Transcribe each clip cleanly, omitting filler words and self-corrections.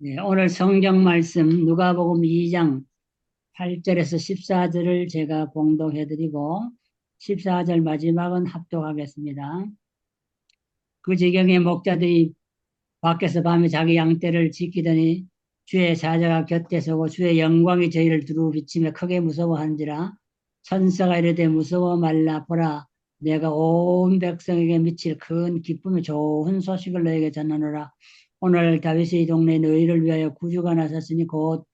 네, 오늘 성경 말씀 누가복음 2장 8절에서 14절을 제가 봉독해드리고 14절 마지막은 합독하겠습니다. 그 지경에 목자들이 밖에서 밤에 자기 양떼를 지키더니 주의 사자가 곁에 서고 주의 영광이 저희를 두루 비치며 크게 무서워한지라. 천사가 이르되 무서워 말라. 보라, 내가 온 백성에게 미칠 큰 기쁨이 좋은 소식을 너에게 전하노라. 오늘 다윗의 동네 너희를 위하여 구주가 나섰으니 곧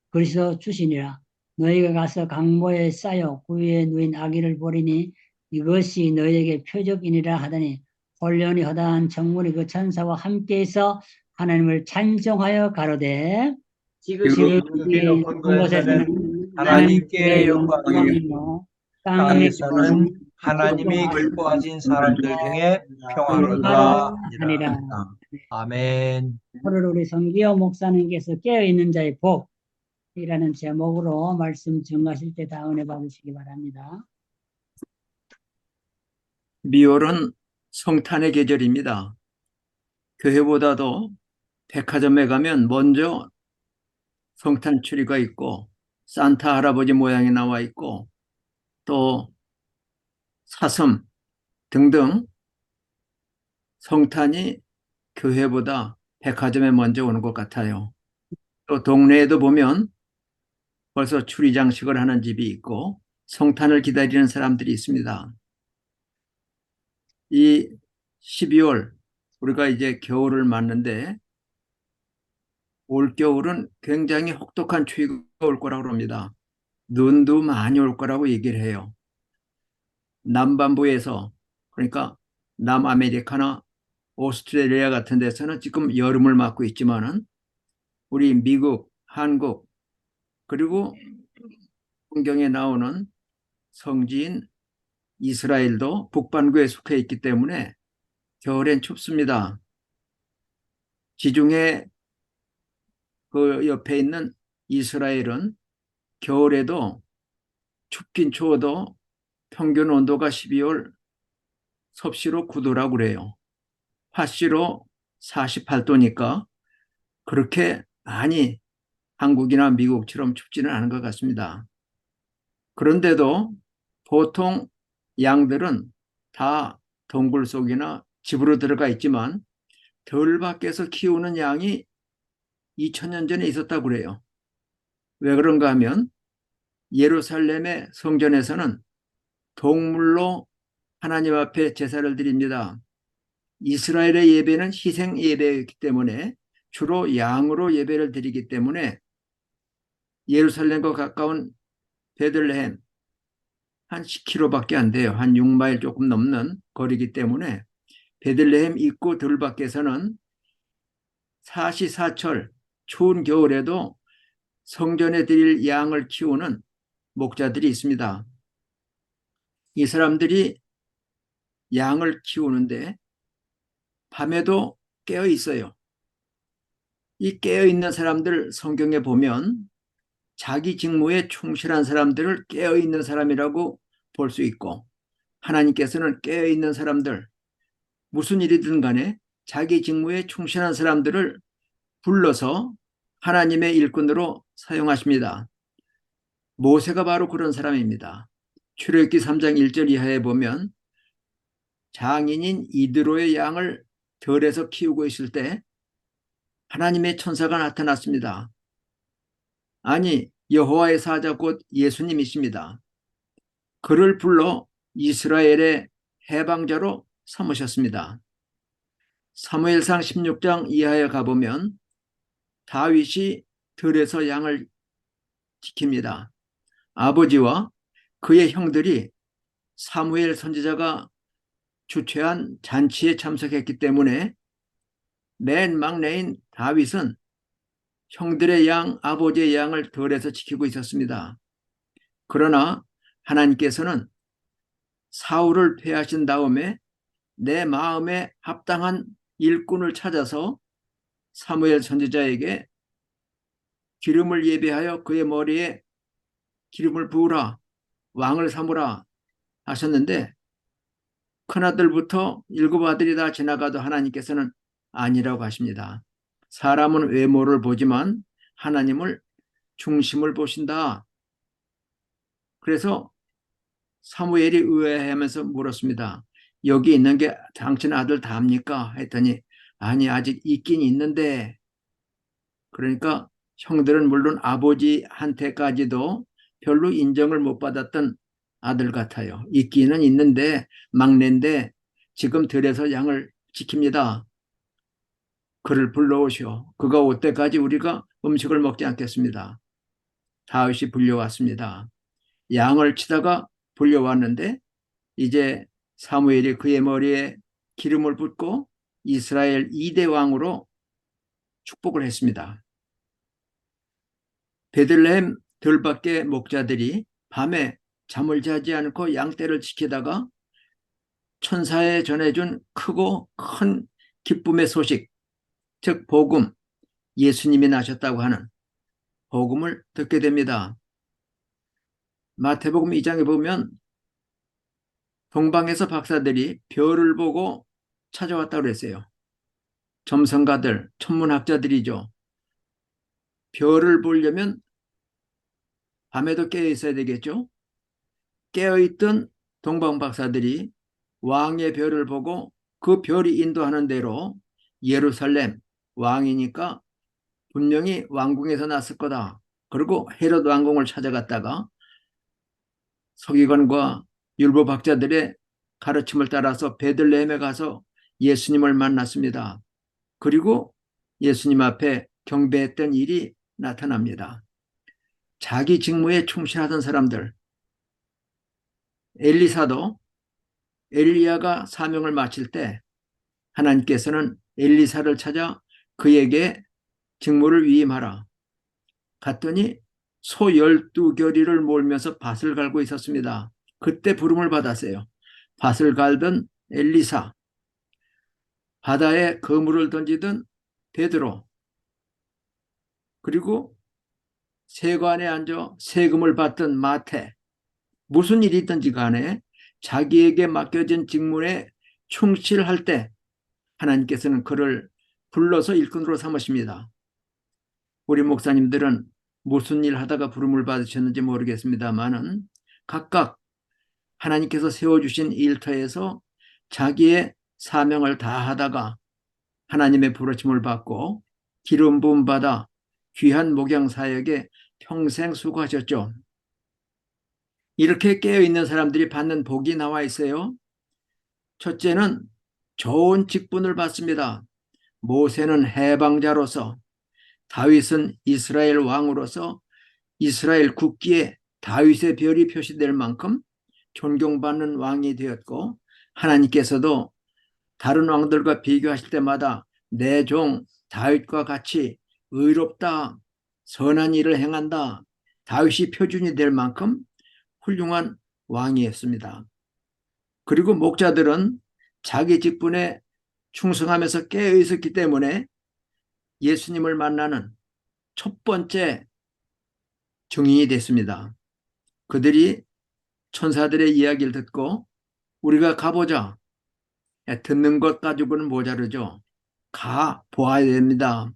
그리스도 주시니라. 너희가 가서 강모에 쌓여 구유에 누인 아기를 보리니 이것이 너희에게 표적이니라 하더니 홀련히 허다한 청문이 그 천사와 함께해서 하나님을 찬송하여 가로되 지극히 지극히 높이 높은 높은 곳에서는 곳에서는 하나님께 하나님께 영광이요, 영광이요 땅에서는 땅에서는 하나님이 기뻐하신 사람들 중에 평화로다 하니라. 하니라. 아멘. 오늘 우리 성기호 목사님께서 깨어있는 자의 복이라는 제목으로 말씀 증가하실 때 다운해 받으시기 바랍니다. 미월은 성탄의 계절입니다. 교회보다도 백화점에 가면 먼저 성탄 추리가 있고 산타 할아버지 모양이 나와 있고 또 사슴 등등 성탄이 교회보다 백화점에 먼저 오는 것 같아요. 또 동네에도 보면 벌써 추리 장식을 하는 집이 있고 성탄을 기다리는 사람들이 있습니다. 이 12월 우리가 이제 겨울을 맞는데 올겨울은 굉장히 혹독한 추위가 올 거라고 합니다. 눈도 많이 올 거라고 얘기를 해요. 남반부에서, 그러니까 남아메리카나 오스트레일리아 같은 데서는 지금 여름을 맞고 있지만은 우리 미국, 한국, 그리고 성경에 나오는 성지인 이스라엘도 북반구에 속해 있기 때문에 겨울엔 춥습니다. 지중해 그 옆에 있는 이스라엘은 겨울에도 춥긴 추워도 평균 온도가 12월 섭씨로 9도라고 그래요. 화씨로 48도니까 그렇게 많이 한국이나 미국처럼 춥지는 않은 것 같습니다. 그런데도 보통 양들은 다 동굴 속이나 집으로 들어가 있지만 들 밖에서 키우는 양이 2000년 전에 있었다고 그래요. 왜 그런가 하면 예루살렘의 성전에서는 동물로 하나님 앞에 제사를 드립니다. 이스라엘의 예배는 희생 예배이기 때문에 주로 양으로 예배를 드리기 때문에 예루살렘과 가까운 베들레헴 한 10km밖에 안 돼요. 한 6마일 조금 넘는 거리이기 때문에 베들레헴 입구 들 밖에서는 사시사철 추운 겨울에도 성전에 드릴 양을 키우는 목자들이 있습니다. 이 사람들이 양을 키우는데 밤에도 깨어 있어요. 이 깨어 있는 사람들 성경에 보면 자기 직무에 충실한 사람들을 깨어 있는 사람이라고 볼 수 있고 하나님께서는 깨어 있는 사람들 무슨 일이든 간에 자기 직무에 충실한 사람들을 불러서 하나님의 일꾼으로 사용하십니다. 모세가 바로 그런 사람입니다. 출애굽기 3장 1절 이하에 보면 장인인 이드로의 양을 들에서 키우고 있을 때 하나님의 천사가 나타났습니다. 아니, 여호와의 사자 곧 예수님이십니다. 그를 불러 이스라엘의 해방자로 삼으셨습니다. 사무엘상 16장 이하에 가보면 다윗이 들에서 양을 지킵니다. 아버지와 그의 형들이 사무엘 선지자가 주최한 잔치에 참석했기 때문에 맨 막내인 다윗은 형들의 양, 아버지의 양을 들에서 지키고 있었습니다. 그러나 하나님께서는 사울을 패하신 다음에 내 마음에 합당한 일꾼을 찾아서 사무엘 선지자에게 기름을 예비하여 그의 머리에 기름을 부으라, 왕을 삼으라 하셨는데 큰아들부터 7 아들이 다 지나가도 하나님께서는 아니라고 하십니다. 사람은 외모를 보지만 하나님을 중심을 보신다. 그래서 사무엘이 의아해하면서 물었습니다. 여기 있는 게 당신 아들 다입니까? 했더니 아니 아직 있긴 있는데, 그러니까 형들은 물론 아버지한테까지도 별로 인정을 못 받았던 아들 같아요. 있기는 있는데 막내인데 지금 들에서 양을 지킵니다. 그를 불러오시오. 그가 올 때까지 우리가 음식을 먹지 않겠습니다. 다윗이 불려왔습니다. 양을 치다가 불려왔는데 이제 사무엘이 그의 머리에 기름을 붓고 이스라엘 2대 왕으로 축복을 했습니다. 베들레헴 들밖의 목자들이 밤에 잠을 자지 않고 양떼를 지키다가 천사에 전해준 크고 큰 기쁨의 소식, 즉 복음, 예수님이 나셨다고 하는 복음을 듣게 됩니다. 마태복음 2장에 보면 동방에서 박사들이 별을 보고 찾아왔다고 그랬어요. 점성가들, 천문학자들이죠. 별을 보려면 밤에도 깨어 있어야 되겠죠. 깨어있던 동방 박사들이 왕의 별을 보고 그 별이 인도하는 대로 예루살렘, 왕이니까 분명히 왕궁에서 났을 거다. 그리고 헤롯 왕궁을 찾아갔다가 서기관과 율법학자들의 가르침을 따라서 베들레헴에 가서 예수님을 만났습니다. 그리고 예수님 앞에 경배했던 일이 나타납니다. 자기 직무에 충실하던 사람들, 엘리사도 엘리야가 사명을 마칠 때 하나님께서는 엘리사를 찾아 그에게 직무를 위임하라. 갔더니 소 12겨리를 몰면서 밭을 갈고 있었습니다. 그때 부름을 받았어요. 밭을 갈던 엘리사, 바다에 그물을 던지던 베드로, 그리고 세관에 앉아 세금을 받던 마태, 무슨 일이 있든지 간에 자기에게 맡겨진 직무에 충실할 때 하나님께서는 그를 불러서 일꾼으로 삼으십니다. 우리 목사님들은 무슨 일 하다가 부름을 받으셨는지 모르겠습니다만은 각각 하나님께서 세워주신 일터에서 자기의 사명을 다하다가 하나님의 부르심을 받고 기름 부음 받아 귀한 목양 사역에 평생 수고하셨죠. 이렇게 깨어있는 사람들이 받는 복이 나와 있어요. 첫째는 좋은 직분을 받습니다. 모세는 해방자로서, 다윗은 이스라엘 왕으로서 이스라엘 국기에 다윗의 별이 표시될 만큼 존경받는 왕이 되었고, 하나님께서도 다른 왕들과 비교하실 때마다 내 종 다윗과 같이 의롭다, 선한 일을 행한다, 다윗이 표준이 될 만큼 훌륭한 왕이었습니다. 그리고 목자들은 자기 직분에 충성하면서 깨어 있었기 때문에 예수님을 만나는 첫 번째 증인이 됐습니다. 그들이 천사들의 이야기를 듣고 우리가 가보자. 듣는 것 가지고는 모자르죠. 가 보아야 됩니다.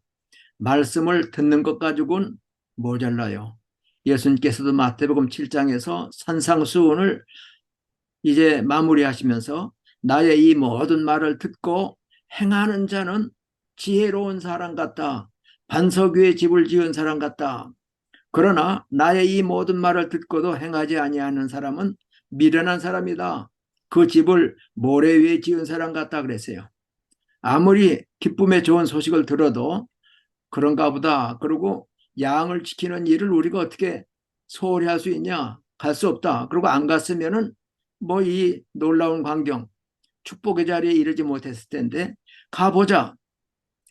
말씀을 듣는 것 가지고는 모자라요. 예수님께서도 마태복음 7장에서 산상수훈을 이제 마무리하시면서 나의 이 모든 말을 듣고 행하는 자는 지혜로운 사람 같다. 반석 위에 집을 지은 사람 같다. 그러나 나의 이 모든 말을 듣고도 행하지 아니하는 사람은 미련한 사람이다. 그 집을 모래 위에 지은 사람 같다 그랬어요. 아무리 기쁨의 좋은 소식을 들어도 그런가 보다. 그리고 양을 지키는 일을 우리가 어떻게 소홀히 할 수 있냐? 갈 수 없다. 그리고 안 갔으면은 뭐 이 놀라운 광경, 축복의 자리에 이르지 못했을 텐데 가보자.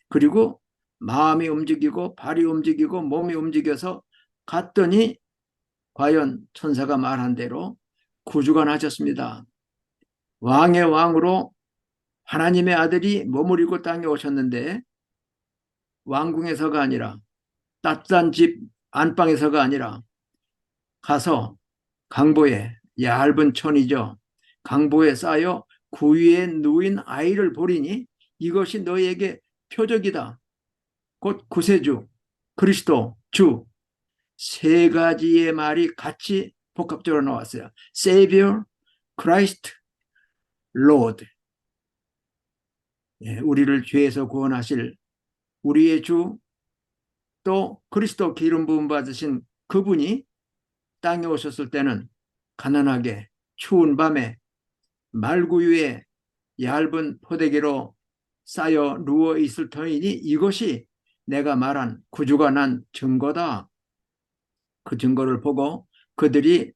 그리고 마음이 움직이고 발이 움직이고 몸이 움직여서 갔더니 과연 천사가 말한 대로 구주가 나셨습니다. 왕의 왕으로 하나님의 아들이 머무리고 땅에 오셨는데 왕궁에서가 아니라 따뜻한 집 안방에서가 아니라 가서 강보에, 얇은 천이죠. 강보에 쌓여 구유에 누인 아이를 보리니 이것이 너희에게 표적이다. 곧 구세주, 그리스도, 주, 세 가지의 말이 같이 복합적으로 나왔어요. Savior, Christ, Lord. 예, 우리를 죄에서 구원하실 우리의 주, 또 그리스도 기름 부음 받으신 그분이 땅에 오셨을 때는 가난하게 추운 밤에 말구유에 얇은 포대기로 쌓여 누워 있을 터이니 이것이 내가 말한 구주가 난 증거다. 그 증거를 보고 그들이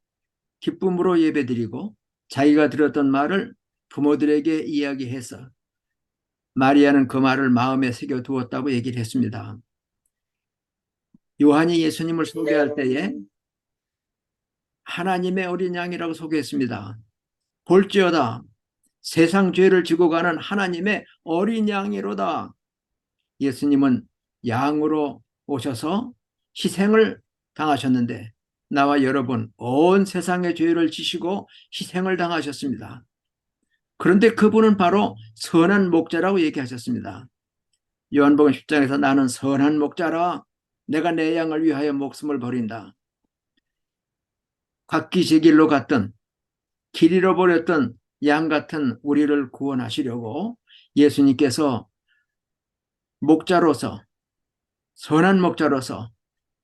기쁨으로 예배드리고 자기가 들었던 말을 부모들에게 이야기해서 마리아는 그 말을 마음에 새겨두었다고 얘기를 했습니다. 요한이 예수님을 소개할 때에 하나님의 어린 양이라고 소개했습니다. 볼지어다 세상 죄를 지고 가는 하나님의 어린 양이로다. 예수님은 양으로 오셔서 희생을 당하셨는데 나와 여러분 온 세상의 죄를 지시고 희생을 당하셨습니다. 그런데 그분은 바로 선한 목자라고 얘기하셨습니다. 요한복음 10장에서 나는 선한 목자라 내가 내 양을 위하여 목숨을 버린다. 각기 제 길로 갔던 길 잃어버렸던 양 같은 우리를 구원하시려고 예수님께서 목자로서 선한 목자로서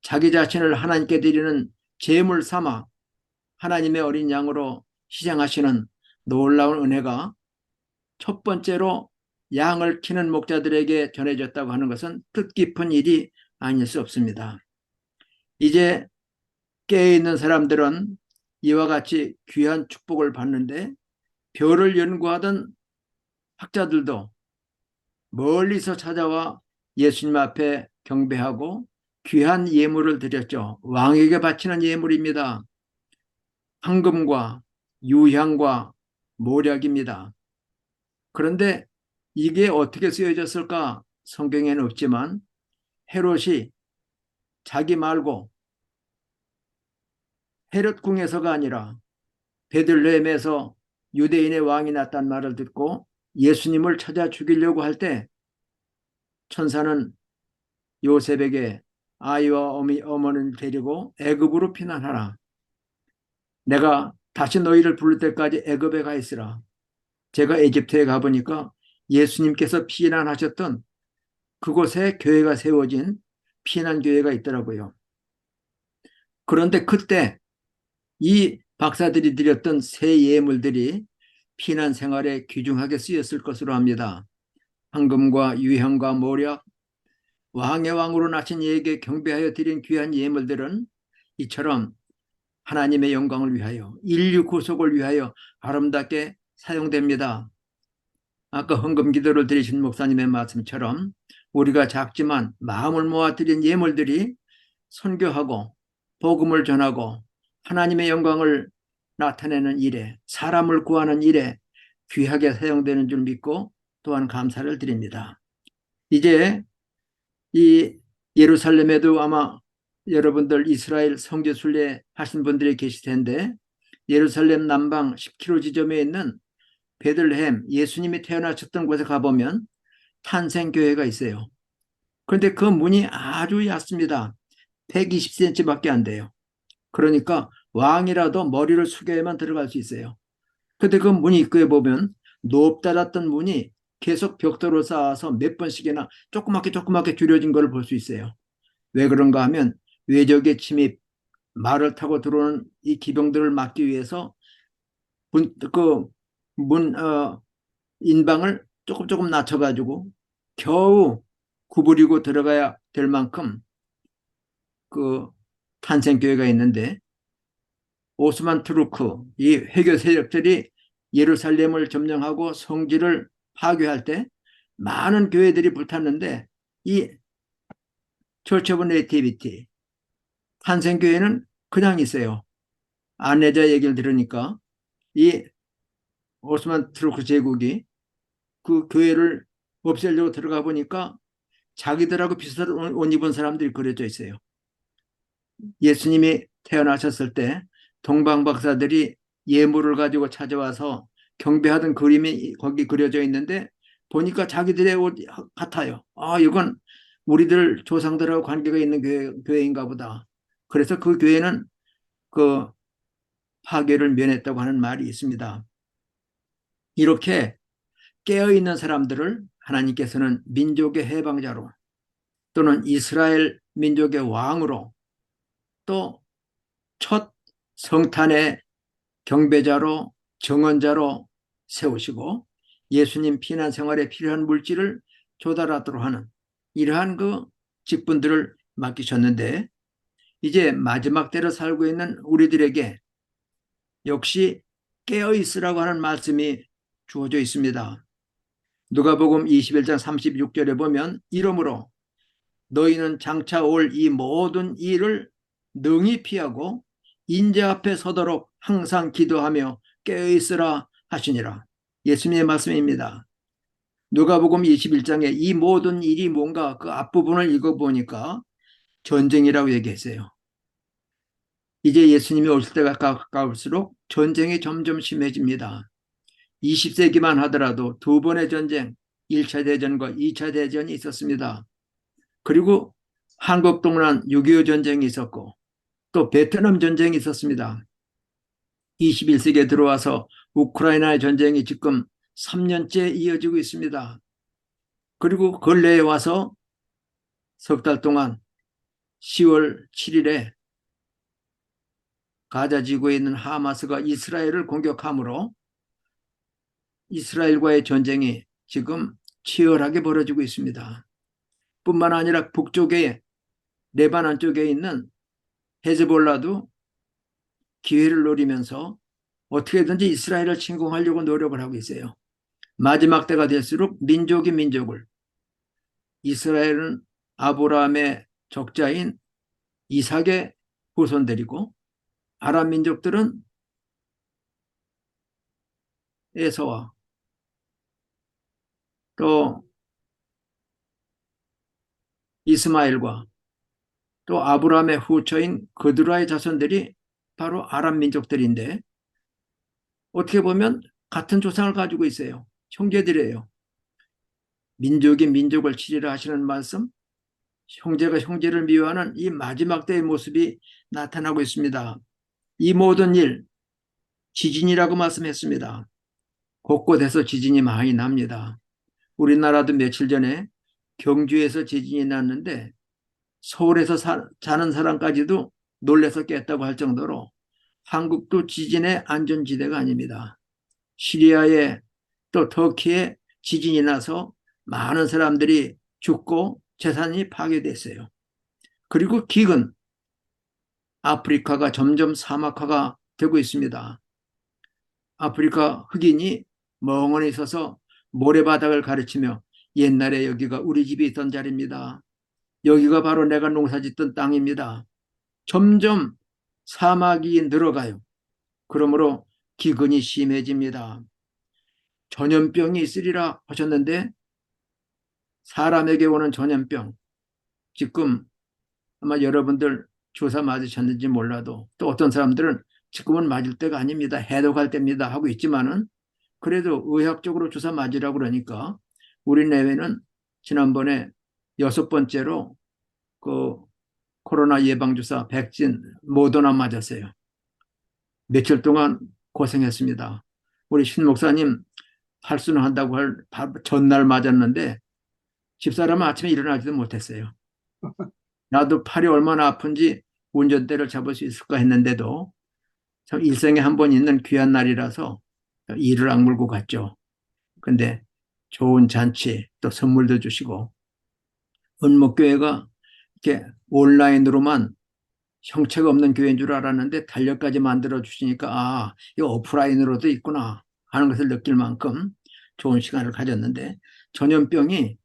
자기 자신을 하나님께 드리는 제물 삼아 하나님의 어린 양으로 희생하시는 놀라운 은혜가 첫 번째로 양을 키는 목자들에게 전해졌다고 하는 것은 뜻깊은 일이 아닐 수 없습니다. 이제 깨어있는 사람들은 이와 같이 귀한 축복을 받는데 별을 연구하던 학자들도 멀리서 찾아와 예수님 앞에 경배하고 귀한 예물을 드렸죠. 왕에게 바치는 예물입니다. 황금과 유향과 모략입니다. 그런데 이게 어떻게 쓰여졌을까? 성경에는 없지만 헤롯이 자기 말고 헤롯 궁에서가 아니라 베들레헴에서 유대인의 왕이 났다는 말을 듣고 예수님을 찾아 죽이려고 할 때 천사는 요셉에게 아이와 어머니를 데리고 애굽으로 피난하라. 내가 다시 너희를 부를 때까지 애굽에 가 있으라. 제가 에집트에 가보니까 예수님께서 피난하셨던 그곳에 교회가 세워진 피난교회가 있더라고요. 그런데 그때 이 박사들이 드렸던 새 예물들이 피난 생활에 귀중하게 쓰였을 것으로 합니다. 황금과 유향과 모략, 왕의 왕으로 나신 이에게 경배하여 드린 귀한 예물들은 이처럼 하나님의 영광을 위하여 인류 구속을 위하여 아름답게 사용됩니다. 아까 헌금 기도를 드리신 목사님의 말씀처럼 우리가 작지만 마음을 모아 드린 예물들이 선교하고 복음을 전하고 하나님의 영광을 나타내는 일에 사람을 구하는 일에 귀하게 사용되는 줄 믿고 또한 감사를 드립니다. 이제 이 예루살렘에도 아마 여러분들 이스라엘 성지 순례 하신 분들이 계실 텐데 예루살렘 남방 10km 지점에 있는 베들레헴 예수님이 태어나셨던 곳에 가보면 탄생교회가 있어요. 그런데 그 문이 아주 얕습니다. 120cm밖에 안 돼요. 그러니까 왕이라도 머리를 숙여야만 들어갈 수 있어요. 그런데 그 문 입구에 보면 높달았던 문이 계속 벽돌을 쌓아서 몇 번씩이나 조그맣게 줄여진 걸 볼 수 있어요. 왜 그런가 하면 외적의 침입, 말을 타고 들어오는 이 기병들을 막기 위해서 인방을 조금 낮춰가지고 겨우 구부리고 들어가야 될 만큼 그 탄생교회가 있는데 오스만 투르크 이 회교 세력들이 예루살렘을 점령하고 성지를 파괴할 때 많은 교회들이 불탔는데 이 처치 오브 네이티비티 탄생교회는 그냥 있어요. 안내자 얘기를 들으니까 이 오스만 투르크 제국이 그 교회를 없애려고 들어가 보니까 자기들하고 비슷한 옷 입은 사람들이 그려져 있어요. 예수님이 태어나셨을 때 동방 박사들이 예물을 가지고 찾아와서 경배하던 그림이 거기 그려져 있는데 보니까 자기들의 옷 같아요. 이건 우리들 조상들하고 관계가 있는 교회인가 보다. 그래서 그 교회는 그 파괴를 면했다고 하는 말이 있습니다. 이렇게 깨어있는 사람들을 하나님께서는 민족의 해방자로 또는 이스라엘 민족의 왕으로 또 첫 성탄의 경배자로 정언자로 세우시고 예수님 피난 생활에 필요한 물질을 조달하도록 하는 이러한 그 직분들을 맡기셨는데 이제 마지막 때를 살고 있는 우리들에게 역시 깨어있으라고 하는 말씀이 주어져 있습니다. 누가복음 21장 36절에 보면 이러므로 너희는 장차 올 이 모든 일을 능히 피하고 인자 앞에 서도록 항상 기도하며 깨어있으라 하시니라. 예수님의 말씀입니다. 누가복음 21장에 이 모든 일이 뭔가 그 앞부분을 읽어보니까 전쟁이라고 얘기했어요. 이제 예수님이 오실 때가 가까울수록 전쟁이 점점 심해집니다. 20세기만 하더라도 두 번의 전쟁, 1차 대전과 2차 대전이 있었습니다. 그리고 한국 동란 6.25 전쟁이 있었고 또 베트남 전쟁이 있었습니다. 21세기에 들어와서 우크라이나의 전쟁이 지금 3년째 이어지고 있습니다. 그리고 근래에 와서 석 달 동안 10월 7일에 가자 지구에 있는 하마스가 이스라엘을 공격함으로 이스라엘과의 전쟁이 지금 치열하게 벌어지고 있습니다. 뿐만 아니라 북쪽에 레바논 쪽에 있는 헤즈볼라도 기회를 노리면서 어떻게든지 이스라엘을 침공하려고 노력을 하고 있어요. 마지막 때가 될수록 민족이 민족을, 이스라엘은 아브라함의 적자인 이삭의 후손들이고 아랍 민족들은 에서와 또 이스마엘과 또 아브라함의 후처인 그드라의 자손들이 바로 아랍 민족들인데 어떻게 보면 같은 조상을 가지고 있어요. 형제들이에요. 민족이 민족을 치리라 하시는 말씀, 형제가 형제를 미워하는 이 마지막 때의 모습이 나타나고 있습니다. 이 모든 일, 지진이라고 말씀했습니다. 곳곳에서 지진이 많이 납니다. 우리나라도 며칠 전에 경주에서 지진이 났는데 서울에서 자는 사람까지도 놀라서 깼다고 할 정도로 한국도 지진의 안전지대가 아닙니다. 시리아에 또 터키에 지진이 나서 많은 사람들이 죽고 재산이 파괴됐어요. 그리고 기근, 아프리카가 점점 사막화가 되고 있습니다. 아프리카 흑인이 멍하니 서서 모래바닥을 가르치며 옛날에 여기가 우리 집이 있던 자리입니다. 여기가 바로 내가 농사짓던 땅입니다. 점점 사막이 늘어가요. 그러므로 기근이 심해집니다. 전염병이 있으리라 하셨는데 사람에게 오는 전염병, 지금 아마 여러분들 주사 맞으셨는지 몰라도 또 어떤 사람들은 지금은 맞을 때가 아닙니다. 해독할 때입니다 하고 있지만은 그래도 의학적으로 주사 맞으라고 그러니까 우리 내외는 지난번에 6번째로 그 코로나 예방주사 백신 모더나 맞았어요. 며칠 동안 고생했습니다. 우리 신 목사님 팔순 한다고 할 전날 맞았는데 집사람은 아침에 일어나지도 못했어요. 나도 팔이 얼마나 아픈지 운전대를 잡을 수 있을까 했는데도 참 일생에 한 번 있는 귀한 날이라서 이를 악물고 갔죠. 근데 좋은 잔치 또 선물도 주시고 은목교회가 이렇게 온라인으로만 형체가 없는 교회인 줄 알았는데 달력까지 만들어 주시니까 아, 이거 오프라인으로도 있구나 하는 것을 느낄 만큼 좋은 시간을 가졌는데 전염병이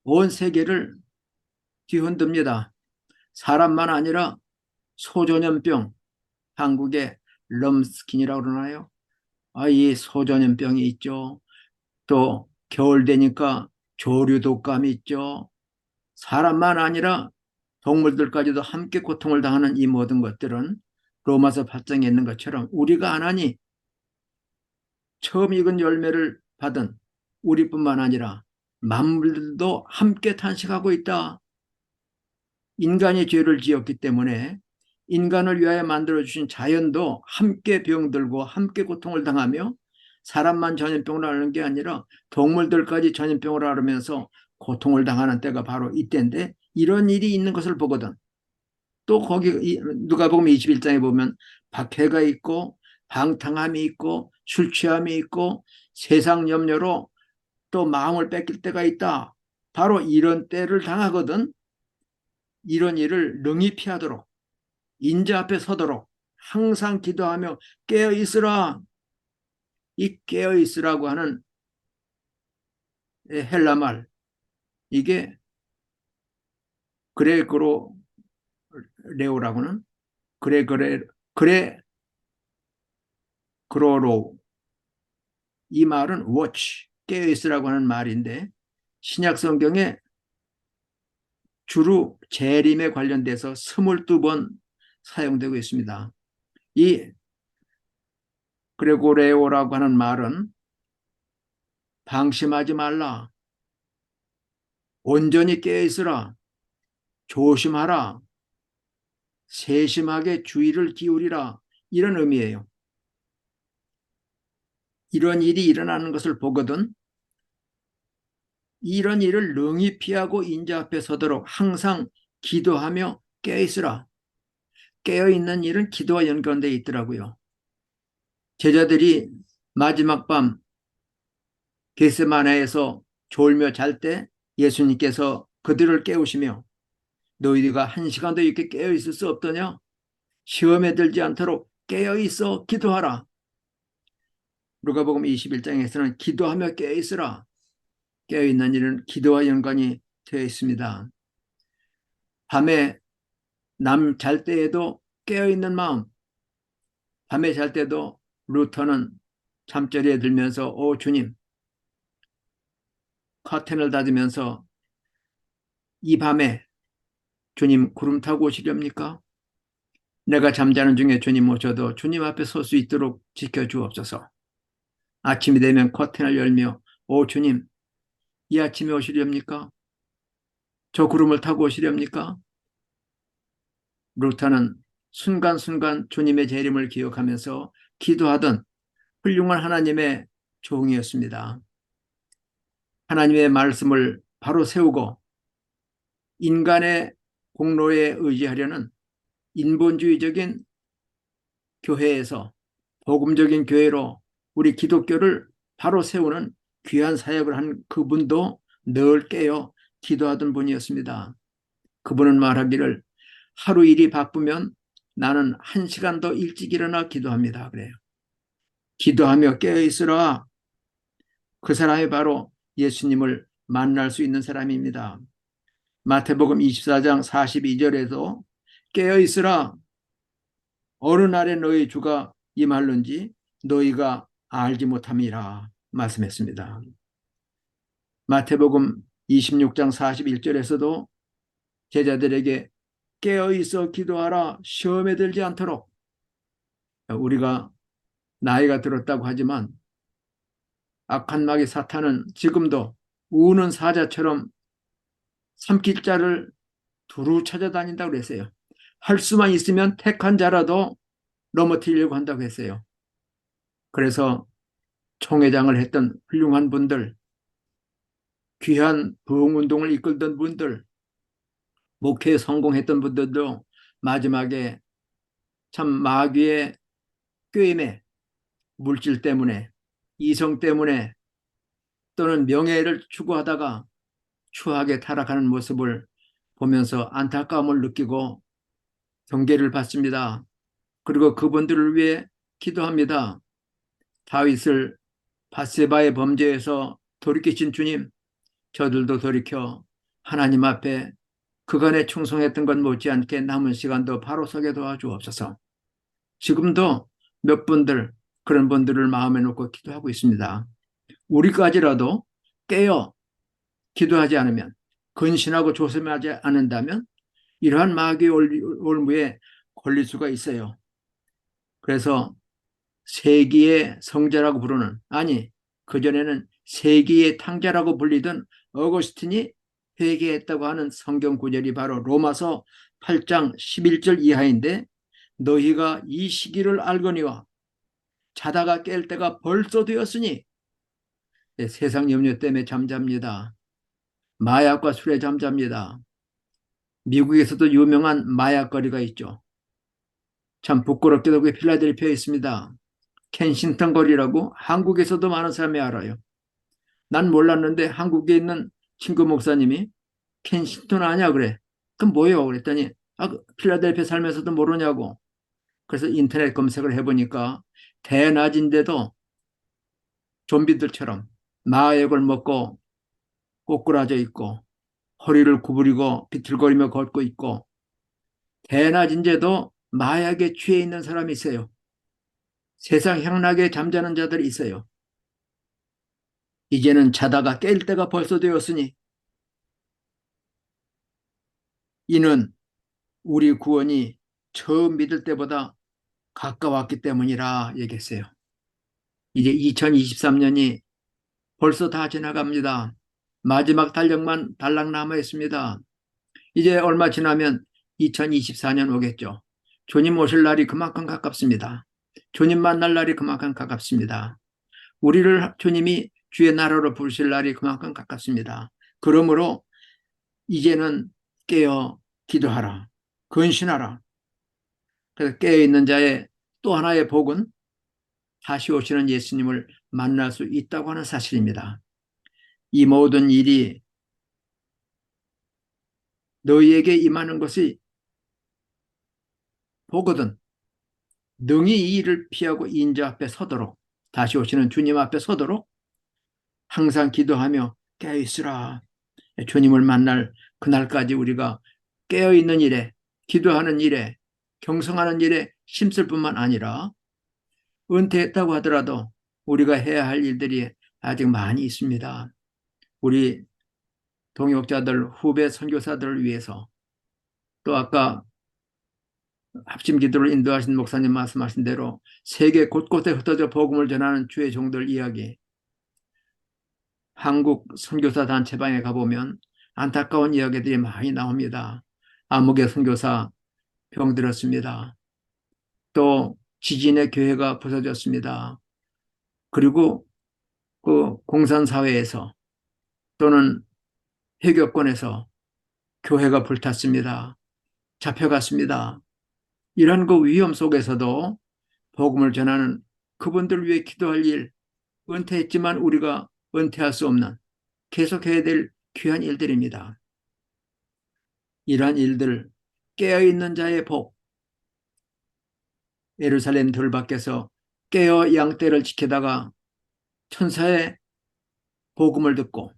온 세계를 뒤흔듭니다. 사람만 아니라 소전염병, 한국에 럼스킨이라고 그러나요? 아, 이 소전염병이 있죠. 또 겨울 되니까 조류 독감이 있죠. 사람만 아니라 동물들까지도 함께 고통을 당하는 이 모든 것들은 로마서 8장에 있는 것처럼 우리가 안 하니 처음 익은 열매를 받은 우리뿐만 아니라 만물들도 함께 탄식하고 있다. 인간이 죄를 지었기 때문에 인간을 위하여 만들어주신 자연도 함께 병들고 함께 고통을 당하며 사람만 전염병을 앓는 게 아니라 동물들까지 전염병을 앓으면서 고통을 당하는 때가 바로 이때인데 이런 일이 있는 것을 보거든. 또 거기 누가복음 21장에 보면 박해가 있고 방탕함이 있고 술 취함이 있고 세상 염려로 또 마음을 뺏길 때가 있다. 바로 이런 때를 당하거든. 이런 일을 능히 피하도록 인자 앞에 서도록 항상 기도하며 깨어 있으라. 이 깨어 있으라고 하는 헬라 말, 이게 그레고로 레오라고는 그레 그로로, 이 말은 watch, 깨어 있으라고 하는 말인데 신약 성경에 주로 재림에 관련돼서 22번 사용되고 있습니다. 이 그레고레오라고 하는 말은 방심하지 말라, 온전히 깨어 있으라, 조심하라, 세심하게 주의를 기울이라, 이런 의미예요. 이런 일이 일어나는 것을 보거든 이런 일을 능히 피하고 인자 앞에 서도록 항상 기도하며 깨어있으라. 깨어있는 일은 기도와 연관되어 있더라고요. 제자들이 마지막 밤 겟세마네에서 졸며 잘 때 예수님께서 그들을 깨우시며 너희가 1시간도 이렇게 깨어있을 수 없더냐? 시험에 들지 않도록 깨어있어 기도하라. 누가복음 21장에서는 기도하며 깨어있으라. 깨어있는 일은 기도와 연관이 되어 있습니다. 밤에 남 잘 때에도 깨어있는 마음, 밤에 잘 때도 루터는 잠자리에 들면서 오 주님, 커튼을 닫으면서 이 밤에 주님 구름 타고 오시렵니까? 내가 잠자는 중에 주님 오셔도 주님 앞에 설 수 있도록 지켜주옵소서. 아침이 되면 커튼을 열며 오 주님, 이 아침에 오시렵니까? 저 구름을 타고 오시렵니까? 루터는 순간순간 주님의 재림을 기억하면서 기도하던 훌륭한 하나님의 종이었습니다. 하나님의 말씀을 바로 세우고 인간의 공로에 의지하려는 인본주의적인 교회에서 복음적인 교회로 우리 기독교를 바로 세우는 귀한 사역을 한 그분도 늘 깨어 기도하던 분이었습니다. 그분은 말하기를 하루 일이 바쁘면 나는 1시간 더 일찍 일어나 기도합니다. 그래요. 기도하며 깨어있으라. 그 사람이 바로 예수님을 만날 수 있는 사람입니다. 마태복음 24장 42절에도 깨어있으라. 어느 날에 너희 주가 임할는지 너희가 알지 못함이라 말씀했습니다. 마태복음 26장 41절에서도 제자들에게 깨어있어 기도하라 시험에 들지 않도록. 우리가 나이가 들었다고 하지만 악한 마귀 사탄은 지금도 우는 사자처럼 삼킬 자를 두루 찾아다닌다고 그랬어요. 할 수만 있으면 택한 자라도 넘어뜨리려고 한다고 했어요. 그래서 총회장을 했던 훌륭한 분들, 귀한 부흥운동을 이끌던 분들, 목회에 성공했던 분들도 마지막에 참 마귀의 꾀임에 물질 때문에, 이성 때문에 또는 명예를 추구하다가 추하게 타락하는 모습을 보면서 안타까움을 느끼고 경계를 받습니다. 그리고 그분들을 위해 기도합니다. 다윗을 밧세바의 범죄에서 돌이키신 주님, 저들도 돌이켜 하나님 앞에 그간에 충성했던 것 못지않게 남은 시간도 바로 서게 도와주옵소서. 지금도 몇 분들 그런 분들을 마음에 놓고 기도하고 있습니다. 우리까지라도 깨어 기도하지 않으면, 근신하고 조심하지 않는다면 이러한 마귀의 올무에 걸릴 수가 있어요. 그래서 세기의 성자라고 부르는, 아니 그전에는 세기의 탕자라고 불리던 어거스틴이 회개했다고 하는 성경 구절이 바로 로마서 8장 11절 이하인데, 너희가 이 시기를 알거니와 자다가 깰 때가 벌써 되었으니. 세상 염려 때문에 잠잡니다. 마약과 술에 잠잡니다. 미국에서도 유명한 마약거리가 있죠. 참 부끄럽게도 그게 필라델피아에 있습니다. 켄싱턴 거리라고. 한국에서도 많은 사람이 알아요. 난 몰랐는데 한국에 있는 친구 목사님이 켄싱턴 아냐 그래. 그럼 뭐예요? 그랬더니 필라델피아 살면서도 모르냐고. 그래서 인터넷 검색을 해보니까 대낮인데도 좀비들처럼 마약을 먹고 꼬꾸라져 있고 허리를 구부리고 비틀거리며 걷고 있고, 대낮인데도 마약에 취해 있는 사람이 있어요. 세상 향락에 잠자는 자들이 있어요. 이제는 자다가 깰 때가 벌써 되었으니 이는 우리 구원이 처음 믿을 때보다 가까웠기 때문이라 얘기했어요. 이제 2023년이 벌써 다 지나갑니다. 마지막 달력만 달랑 남아 있습니다. 이제 얼마 지나면 2024년 오겠죠. 주님 오실 날이 그만큼 가깝습니다. 주님 만날 날이 그만큼 가깝습니다. 우리를 주님이 주의 나라로 부르실 날이 그만큼 가깝습니다. 그러므로 이제는 깨어 기도하라. 근신하라. 그래서 깨어있는 자의 또 하나의 복은 다시 오시는 예수님을 만날 수 있다고 하는 사실입니다. 이 모든 일이 너희에게 임하는 것이 복거든 능히 이 일을 피하고 인자 앞에 서도록, 다시 오시는 주님 앞에 서도록 항상 기도하며 깨어있으라. 주님을 만날 그날까지 우리가 깨어있는 일에, 기도하는 일에, 경성하는 일에 힘쓸 뿐만 아니라 은퇴했다고 하더라도 우리가 해야 할 일들이 아직 많이 있습니다. 우리 동역자들, 후배 선교사들을 위해서, 또 아까 합심 기도를 인도하신 목사님 말씀하신 대로 세계 곳곳에 흩어져 복음을 전하는 주의 종들 이야기, 한국 선교사 단체방에 가보면 안타까운 이야기들이 많이 나옵니다. 암흑의 선교사 병들었습니다. 또 지진의 교회가 부서졌습니다. 그리고 그 공산사회에서 또는 회교권에서 교회가 불탔습니다. 잡혀갔습니다. 이런 그 위험 속에서도 복음을 전하는 그분들 위해 기도할 일, 은퇴했지만 우리가 은퇴할 수 없는 계속해야 될 귀한 일들입니다. 이러한 일들, 깨어있는 자의 복, 예루살렘 들 밖에서 깨어 양떼를 지키다가 천사의 복음을 듣고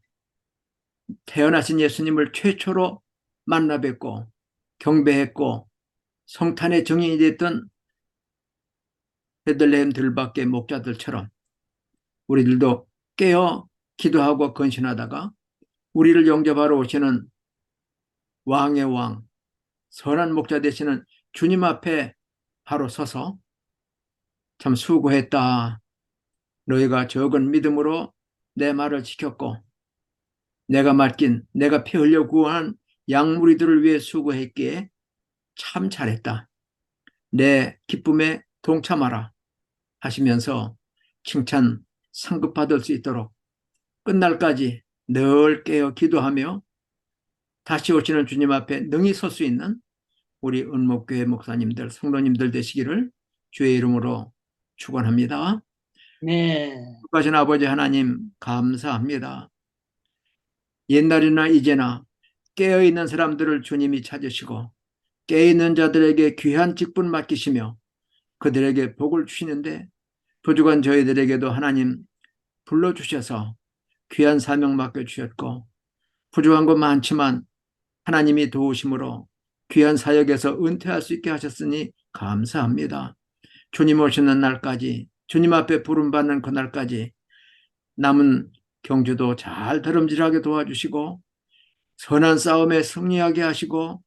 태어나신 예수님을 최초로 만나 뵙고 경배했고 성탄의 증인이 됐던 베들레헴 들밖의 목자들처럼 우리들도 깨어 기도하고 건신하다가 우리를 영접하러 오시는 왕의 왕, 선한 목자 되시는 주님 앞에 바로 서서 참 수고했다. 너희가 적은 믿음으로 내 말을 지켰고 내가 맡긴, 내가 피 흘려 구원한 양무리들을 위해 수고했기에 참 잘했다. 내 기쁨에 동참하라 하시면서 칭찬 상급받을 수 있도록 끝날까지 늘 깨어 기도하며 다시 오시는 주님 앞에 능히 설 수 있는 우리 은목교회 목사님들, 성도님들 되시기를 주의 이름으로 축원합니다. 네. 하신 아버지 하나님 감사합니다. 옛날이나 이제나 깨어있는 사람들을 주님이 찾으시고 깨어있는 자들에게 귀한 직분 맡기시며 그들에게 복을 주시는데 부족한 저희들에게도 하나님 불러주셔서 귀한 사명 맡겨주셨고 부족한 것 많지만 하나님이 도우심으로 귀한 사역에서 은퇴할 수 있게 하셨으니 감사합니다. 주님 오시는 날까지, 주님 앞에 부름받는 그날까지 남은 경주도 잘 다름질하게 도와주시고 선한 싸움에 승리하게 하시고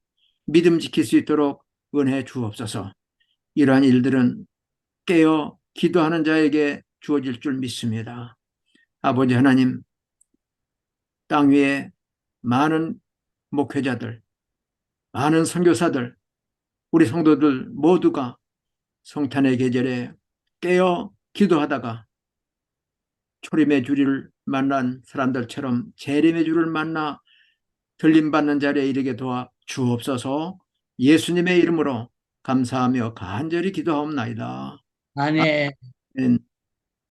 믿음 지킬 수 있도록 은혜 주옵소서. 이러한 일들은 깨어 기도하는 자에게 주어질 줄 믿습니다. 아버지 하나님, 땅 위에 많은 목회자들, 많은 선교사들, 우리 성도들 모두가 성탄의 계절에 깨어 기도하다가 초림의 주를 만난 사람들처럼 재림의 주를 만나 들림받는 자리에 이르게 도와 주옵소서. 예수님의 이름으로 감사하며 간절히 기도하옵나이다. 아멘. 아멘.